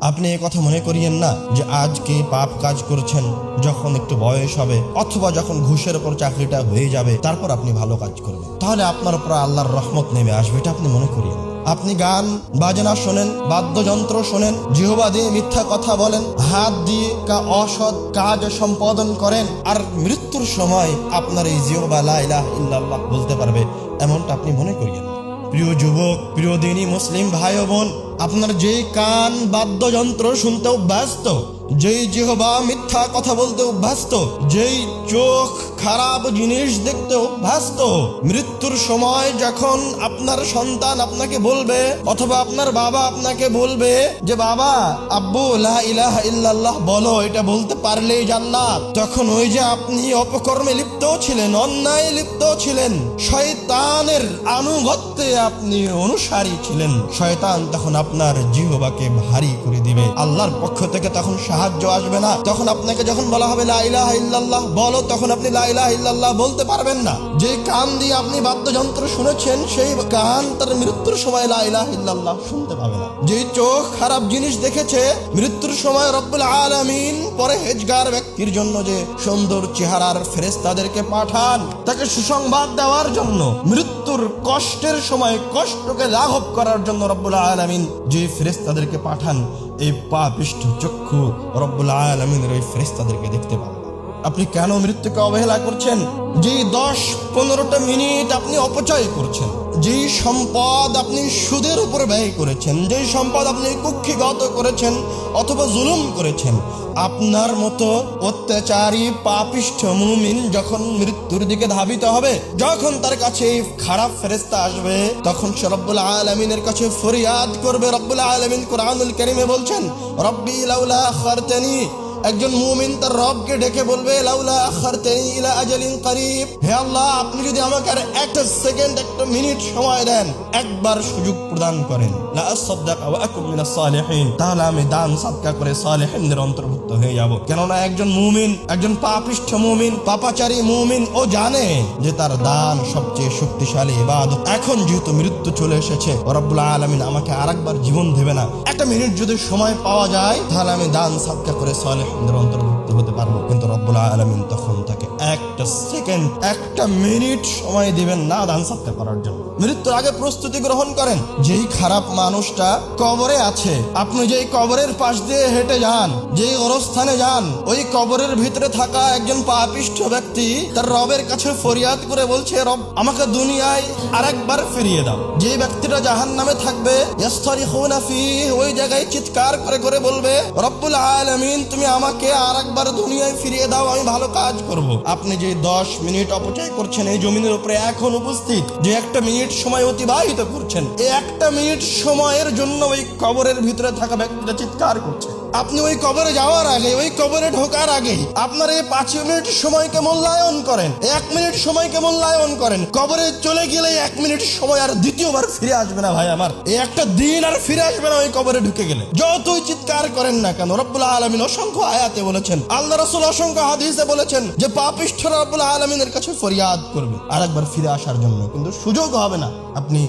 আপনি এই কথা মনে করিয়েন না যে আজকে পাপ কাজ করছেন, যখন একটু বয়স হবে অথবা যখন ঘুষের উপর চাকরিটা হয়ে যাবে তারপর আপনি ভালো কাজ করবেন, তাহলে আপনার উপর আল্লাহর রহমত নেমে আসবে। এটা আপনি মনে করিয়েন। আপনি গান বাজনা শোনেন, বাদ্যযন্ত্র শোনেন, জিহ্বা দিয়ে মিথ্যা কথা বলেন, হাত দিয়ে অসৎ কাজ সম্পাদন করেন, আর মৃত্যুর সময় আপনার এই জিহ্বা লা ইলাহা ইল্লাল্লাহ বলতে পারবে, এমনটা আপনি মনে করিয়েন। প্রিয় যুবক, প্রিয় দিনী মুসলিম ভাই ও বোন, আপনার যেই কান বাদ্যযন্ত্র শুনতে অভ্যস্ত, যেই জিহ্বা মিথ্যা কথা বলতে অভ্যস্ত, যেই চোখ খারাপ জিনিস দেখতে অভ্যস্ত, মৃত্যুর সময় যখন আপনার সন্তান আপনাকে বলবে অথবা আপনার বাবা আপনাকে বলবে যে বাবা, আব্বু লা ইলাহা ইল্লাল্লাহ বলো, এটা বলতে পারলেই জান্নাত, তখন ওই যে আপনি অপকর্মে লিপ্ত ছিলেন, অন্যায় লিপ্ত ছিলেন, শয়তানের আনুগত্যে আপনি অনুসারী ছিলেন, শয়তান তখন আপনার জিহ্বাকে ভারী করে দিবে। আল্লাহর পক্ষ থেকে তখন সাহায্য আসবে না। তখন আপনাকে যখন বলা হবে লা ইলাহা ইল্লাল্লাহ বলো, তখন আপনি লা ইলাহা ইল্লাল্লাহ বলতে পারবেন না। যে কান দিয়ে আপনি বাদ্যযন্ত্র শুনেছেন, সেই কান তার মৃত্যুর সময় লা ইলাহা ইল্লাল্লাহ শুনতে পাবে না। যে চোখ খারাপ জিনিস দেখেছে, মৃত্যুর সময় রব্বুল আলামিন পরহেজগার ব্যক্তির জন্য যে সুন্দর চেহারার ফেরেশতাদেরকে পাঠান তাকে সুসংবাদ দেওয়ার জন্য, মৃত্যুর কষ্টের সময় কষ্টকে লাঘব করার জন্য রব্বুল আলামিন যে ফেরেশতাদেরকে পাঠান, এই পাপিষ্ঠ চক্ষু রব্বুল আলামিনের ওই ফেরেশতাদেরকে দেখতে পাবেন। আপনি কেন মৃত্যুকে অবহেলা করছেন? যেই 10-15টা মিনিট আপনি অপচয় করছেন, যেই সম্পদ আপনি সুদের উপর ব্যয় করেছেন, যেই সম্পদ আপনি কুক্ষিগত করেছেন অথবা জুলুম করেছেন, আপনার মতো অত্যাচারী পাপিষ্ঠ মুমিন যখন মৃত্যুর দিকে ধাবিত হবে, যখন তার কাছে এই খারাপ ফেরেশতা আসবে, তখন সে রব্বুল আলামিনের কাছে ফরিয়াদ করবে। রব্বুল আলামিন কুরআনুল কারীমে বলছেন, রব্বি লাউলা আখারতানি, একজন মুমিন তার রবকে ডেকে বলবে, লাউলা আখারতানি ইলা আজালিন করিব, হে আল্লাহ, আপনি যদি আমাকে আর একটা সেকেন্ড, একটা মিনিট সময় দেন, একবার সুযোগ প্রদান করেন, লা আসাদদাক ওয়া আকুম মিনাস সালিহিন, তাহলে আমি দান সাদকা করে সালেহিনদের অন্তর্ভুক্ত হয়ে যাব। কেননা একজন মুমিন, একজন পাপিষ্ঠ মুমিন, পাপাচারী মুমিন, ও জানে যে তার দান সবচেয়ে শক্তিশালী ইবাদত। এখন যেহেতু মৃত্যু চলে এসেছে, রব্বুল আলামিন আমাকে আরেকবার জীবন দেবে না, একটা মিনিট যদি সময় পাওয়া যায় তাহলে আমি দান সাদকা করে সালেহিনদের অন্তর্ভুক্ত হতে পারবো। কিন্তু রব্বুল আলামিন তখন তাকে একটা সেকেন্ড, একটা মিনিট সময় দিবেন না দান সাদকা করার জন্য। মৃত্যুর আগে প্রস্তুতি গ্রহণ করেন। যেই খারাপ মানুষটা কবরে আছে, আপনি যেই কবরের পাশ দিয়ে হেঁটে যান, যেই গোরস্থানে যান, ওই কবরের ভিতরে থাকা একজন পাপিষ্ঠ ব্যক্তি তার রবের কাছে ফরিয়াদ করে বলছে, রব, আমাকে দুনিয়ায় আরেকবার ফিরিয়ে দাও। যে ব্যক্তিটা জাহান্নামে থাকবে, ইয়াসতারিখুনা ফীহি, ওই জায়গায় চিৎকার করে করে বলবে, রব্বুল আলামিন, তুমি আমাকে আরেকবার দুনিয়ায় ফিরিয়ে দাও, আমি ভালো কাজ করব। আপনি যে 10 মিনিট অপচয় করছেন এই জমিনের উপরে এখন উপস্থিত, যে একটা মিনিট সময় অতিবাহিত করছেন, এই একটা মিনিট সময়ের জন্য ওই কবরের ভিতরে থাকা ব্যক্তিটা চিৎকার করছে। আপনি ওই কবরে যাওয়ার আগে, ওই কবরে ঢোকার আগে আপনার এই 5 মিনিট সময়কে মূল্যায়ন করেন, 1 মিনিট সময়কে মূল্যায়ন করেন। কবরে চলে গেলে 1 মিনিট সময় আর দ্বিতীয়বার ফিরে আসবে না ভাই আমার, এই একটা দিন আর ফিরে আসবে না ওই কবরে ঢুকে গেলে। যতই চিৎকার করেন না কেন, রব্বুল আলামিন অসংখ্য আয়াতে বলেছেন, আল্লাহ রাসূল অসংখ্য হাদিসে বলেছেন যে পাপিষ্ঠরা রব্বুল আলামিনের কাছে ফরিয়াদ করবে আরেকবার ফিরে আসার জন্য, কিন্তু সুযোগ হবে না। আপনি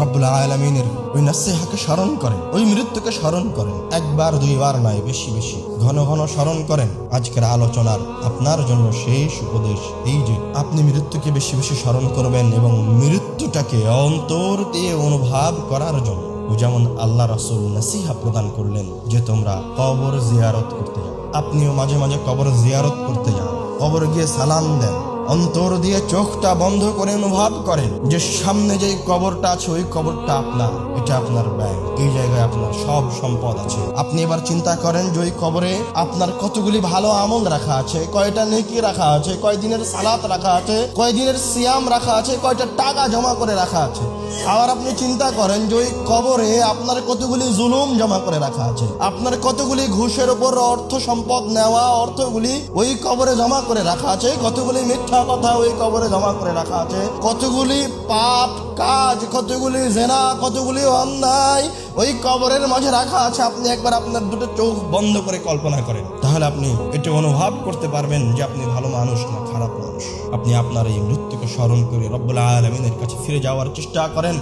রব্বুল আলামিনের ওই নসিহতকে স্মরণ করেন, ওই মৃত্যুকে স্মরণ করেন, একবার দুইবার নয়, বেশি বেশি ঘন ঘন স্মরণ করেন। আজকের আলোচনার আপনার জন্য শেষ উপদেশ এই যে আপনি মৃত্যুকে বেশি বেশি স্মরণ করবেন এবং মৃত্যুটাকে অন্তর দিয়ে অনুভব করার জন্য, যেমন আল্লাহ রাসূল নসিহত প্রদান করলেন যে তোমরা কবর জিয়ারত করতে যাও। আপনিও মাঝে মাঝে কবর জিয়ারত করতে যান, কবর গিয়ে সালাম দেন, অন্তর দিয়ে চোখটা বন্ধ করে অনুভব করেন যে সামনে যে কবরটা আছে ওই কবরটা আপনার, এটা আপনার ব্যাংক, এই জায়গায় আপনার সব সম্পদ আছে। আপনি এবার চিন্তা করেন যে ওই কবরে আপনার কতগুলি ভালো আমল রাখা আছে, কয়টা নেকি রাখা আছে, কয় দিনের সালাত রাখা আছে, কয় দিনের সিয়াম রাখা আছে, কয়টা টাকা জমা করে রাখা আছে। আবার আপনি চিন্তা করেন যে ওই কবরে আপনার কতগুলি জুলুম জমা করে রাখা আছে, আপনার কতগুলি ঘুষের উপর অর্থ সম্পদ নেওয়া অর্থগুলি ওই কবরে জমা করে রাখা আছে, কতগুলি মিথ্যা কথা ওই কবরে জমা করে রাখা আছে, কতগুলি পাপ কাজ, কতগুলি জেনা, কতগুলি অন্যায় ওই কবরের মাঝে রাখা আছে। আপনি একবার আপনার দুটো চোখ বন্ধ করে কল্পনা করেন, তাহলে আপনি এটা অনুভব করতে পারবেন যে আপনি ভালো মানুষ না খারাপ মানুষ। আপনি আপনার এই মৃত্যুকে স্মরণ করে রব্বুল আলামিনের কাছে ফিরে যাওয়ার চেষ্টা করেন।